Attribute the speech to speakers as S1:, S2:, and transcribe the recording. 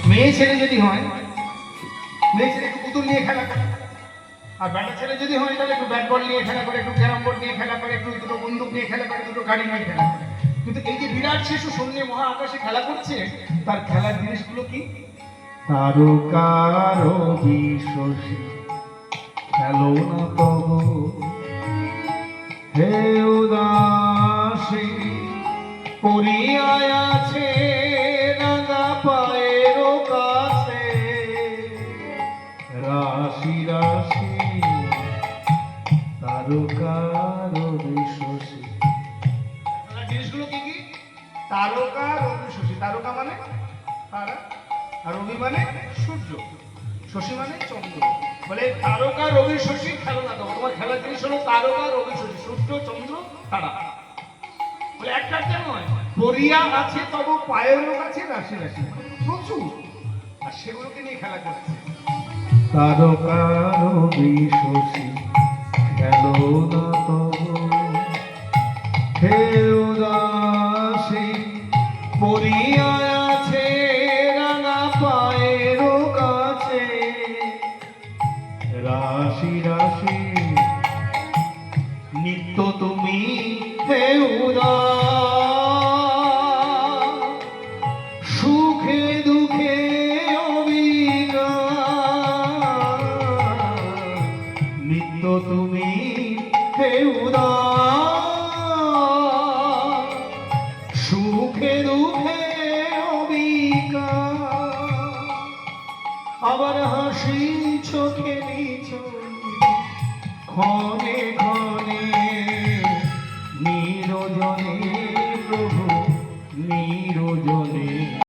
S1: মেয়ে ছেলে যদি হয়, মেয়ে ছেলে একটু পুতুল নিয়ে খেলা করে, আর বেটা ছেলে যদি হয় তাহলে একটু ব্যাট বল নিয়ে খেলা করে, একটু ক্যারাম বোর্ড নিয়ে খেলা করে, একটু দুটো বন্দুক নিয়ে খেলা করে, দুটো গাড়ি নিয়ে খেলা করে। কিন্তু এই যে বিরাট শিশু শূন্য মহা আকাশে খেলা করছে, তার খেলার জিনিসগুলো কি? তারকার বিশ্বসী খেলো না তব হে উদাসী, পড়িয়ায় আছে রাঙা পায়ের কাছে রাশি রাশি তারকার বিশ্বসী। জিনিসগুলো কি কি? তারকা রবি শশী। তারকা মানে তারা, আর রবি মানে সূর্য, শশী মানে চন্দ্র। বলে তারকা রবি শশী খেলো না তো, তোমার খেলার জিনিস হলো তারকা রবি শশী, সূর্য চন্দ্র তারা। বলে একটা নয়, পরিয়া আছে তব পায়ের কাছে রাশি রাশি, প্রচুর, আর সেগুলোকে নিয়ে খেলা করছে। তারকা রবি শশী খেলো না তব হে উদাসী, পরিয়া আছে রাঙা পায়ের কাছে রাশি রাশি, নিত্য তুমি হে উদাস, সুখে দুঃখে অবিকার, নিত্য তুমি হে উদাস, সুখে দুঃখে অবিকার, আবার হাসি চোখে নিছ ক্ষণে ক্ষণে